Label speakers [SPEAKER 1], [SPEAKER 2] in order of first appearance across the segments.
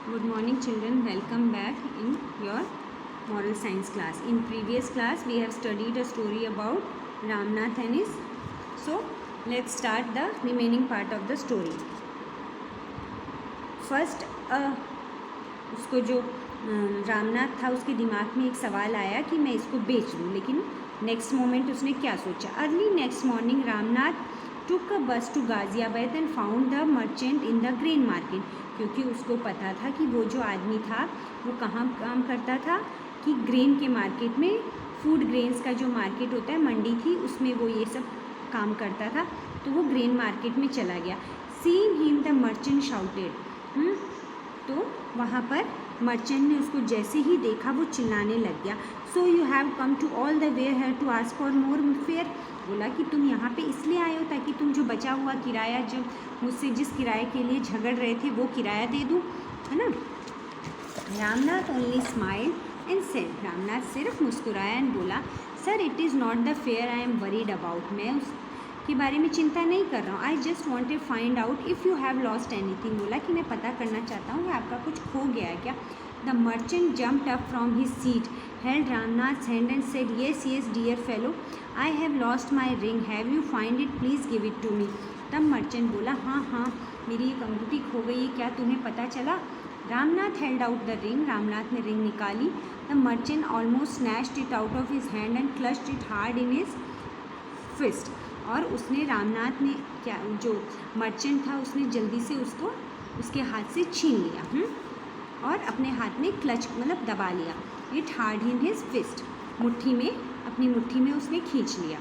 [SPEAKER 1] Good morning children, welcome back in your moral science class. In previous class we have studied a story about Ramnath and his. So let's start the remaining part of the story. First उसको जो रामनाथ था उसके दिमाग में एक सवाल आया कि मैं इसको बेच दूँ, लेकिन नेक्स्ट मोमेंट उसने क्या सोचा. Early next morning Ramnath took a bus to Ghaziabad and found the merchant in the grain market. क्योंकि उसको पता था कि वो जो आदमी था वो कहाँ काम करता था कि ग्रेन के मार्केट में, फूड ग्रेन्स का जो मार्केट होता है, मंडी थी, उसमें वो ये सब काम करता था. तो वो ग्रेन मार्केट में चला गया. Seeing him the merchant shouted. तो वहाँ पर मर्चेंट ने उसको जैसे ही देखा वो चिल्लाने लग गया. So you have come to all the way here to ask for more fare. बोला कि तुम यहाँ पे इसलिए आए हो ताकि तुम जो बचा हुआ किराया, जो मुझसे जिस किराए के लिए झगड़ रहे थे, वो किराया दे दूँ, है ना. Ramnath only smile and said. Ramnath सिर्फ मुस्कुराया एंड बोला, sir it is not the fare I am worried about. मैं उसके बारे में चिंता नहीं कर रहा हूँ. I just want to find out if you have lost anything. बोला कि मैं पता करना चाहता हूँ कि आपका कुछ खो गया है क्या. The merchant jumped up from his seat, held Ramnath's hand and said, yes, yes, dear fellow, I have lost my ring. Have you find it? Please give it to me. तब मर्चेंट बोला, हाँ, मेरी एक अंगूठी खो गई है, क्या तुम्हें पता चला. Ramnath held out the ring. Ramnath ने रिंग निकाली. The merchant almost snatched it out of his hand and clutched it hard in his fist. और उसने, रामनाथ ने क्या, जो मर्चेंट था उसने जल्दी से उसको उसके हाथ से छीन लिया और अपने हाथ में क्लच मतलब दबा लिया. It hard in his fist. मुट्ठी में, अपनी मुट्ठी में उसने खींच लिया.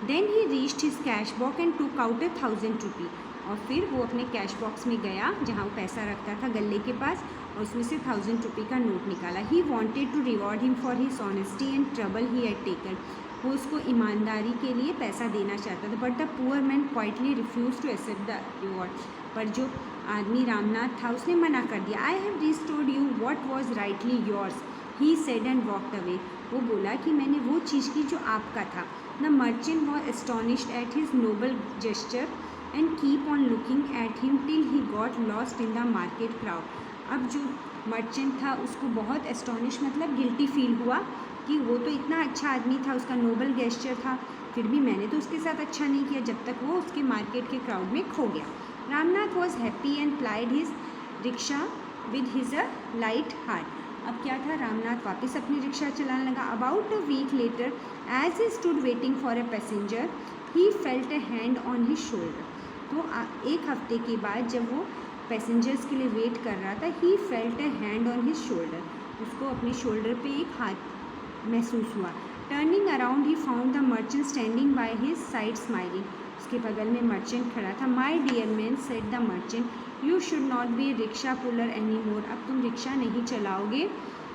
[SPEAKER 1] Then he reached his cash box and took out 1,000 rupee. और फिर वो अपने कैश बॉक्स में गया जहाँ वो पैसा रखता था गले के पास, और उसमें से 1,000 रुपी का नोट निकाला. He wanted to reward him for his honesty and trouble he had taken. वो उसको ईमानदारी के लिए पैसा देना चाहता था. But the poor man quietly refuse to accept the reward. पर जो आदमी रामनाथ था उसने मना कर दिया. I have restored you what was rightly yours, he said and walked away. वो बोला कि मैंने वो चीज़ की जो आपका था. The merchant was astonished at his noble gesture and keep on looking at him till he got lost in the market crowd. अब जो मर्चेंट था उसको बहुत एस्टोनिश मतलब गिल्टी फील हुआ कि वो तो इतना अच्छा आदमी था, उसका नोबल गेस्चर था, फिर भी मैंने तो उसके साथ अच्छा नहीं किया जब तक वो उसके मार्केट के क्राउड में खो गया. Ramnath was happy and plied his rickshaw with his a light heart. अब क्या था, रामनाथ वापस अपनी रिक्शा चलाने लगा. About a week later as he stood waiting for a passenger he felt a hand on his shoulder. तो एक हफ्ते के बाद जब वो पैसेंजर्स के लिए वेट कर रहा था, he felt a hand on his shoulder. उसको अपने शोल्डर पे एक हाथ महसूस हुआ. Turning around he found the merchant standing by his side smiling. उसके बगल में मर्चेंट खड़ा था. My dear man said the merchant, you should not be rickshaw puller any more. अब तुम रिक्शा नहीं चलाओगे.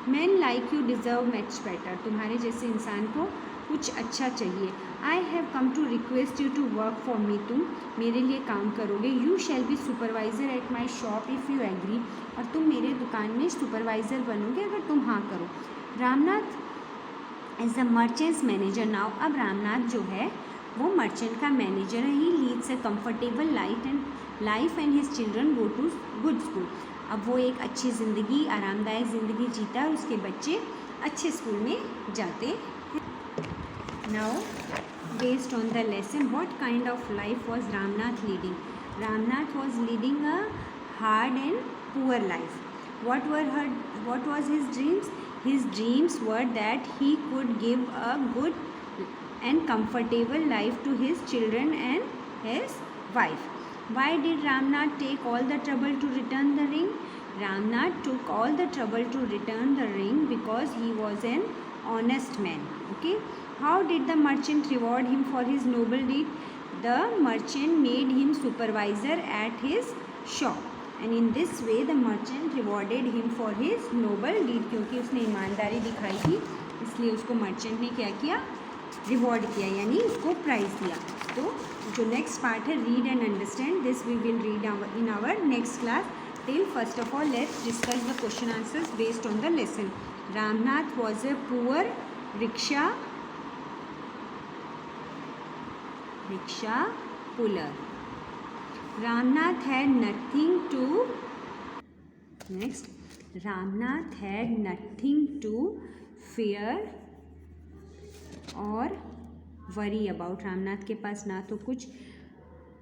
[SPEAKER 1] Man like you deserve much better. तुम्हारे जैसे इंसान को कुछ अच्छा चाहिए. I have come to request you to work for me. तुम मेरे लिए काम करोगे. You shall be supervisor at my shop if you agree. और तुम मेरे दुकान में सुपरवाइज़र बनोगे अगर तुम हाँ करो. Ramnath is the merchant's manager now. अब रामनाथ जो है वो मर्चेंट का मैनेजर है. He leads a comfortable life and his children go to good school. अब वो एक अच्छी ज़िंदगी, आरामदायक ज़िंदगी जीता है और उसके बच्चे अच्छे स्कूल में जाते हैं. Now based on the lesson, what kind of life was Ramnath leading. Ramnath was leading a hard and poor life. what was his dreams? His dreams were that he could give a good and comfortable life to his children and his wife. Why did Ramnath take all the trouble to return the ring? Ramnath took all the trouble to return the ring because he was an honest man. Okay. How did the merchant reward him for his noble deed? The merchant made him supervisor at his shop. And in this way the merchant rewarded him for his noble deed. क्योंकि उसने ईमानदारी दिखाई थी इसलिए उसको merchant ने क्या किया, रिवॉर्ड किया, यानी उसको प्राइज़ दिया. तो जो नेक्स्ट पार्ट है, read and understand, this we will read in our next class. Till first of all let's discuss the question answers based on the lesson. Ramnath was a poor rickshaw puller. Ramnath had nothing to next, Ramnath had nothing to fear और worry about. Ramnath के पास ना तो कुछ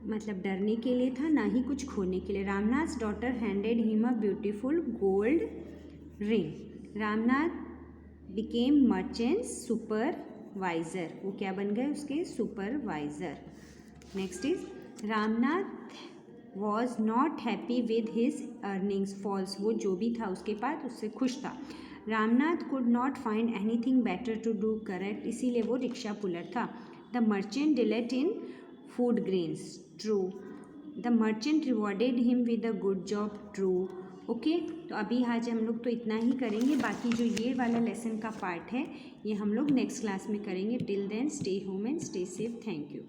[SPEAKER 1] मतलब डरने के लिए था, ना ही कुछ खोने के लिए। Ramnath's daughter handed him a beautiful gold ring. Ramnath became merchant supervisor. वो क्या बन गए? उसके supervisor. Next is, Ramnath was not happy with his earnings. False, वो जो भी था उसके पास उससे खुश था। Ramnath could not find anything better to do. Correct, इसीलिए वो रिक्शा पुलर था। The merchant dealt in food grains. True. The merchant rewarded him with a good job. True. Okay, तो अभी आज हम लोग तो इतना ही करेंगे। बाकी जो ये वाला लेसन का पार्ट है ये हम लोग नेक्स्ट क्लास में करेंगे। Till then stay home and stay safe. Thank you.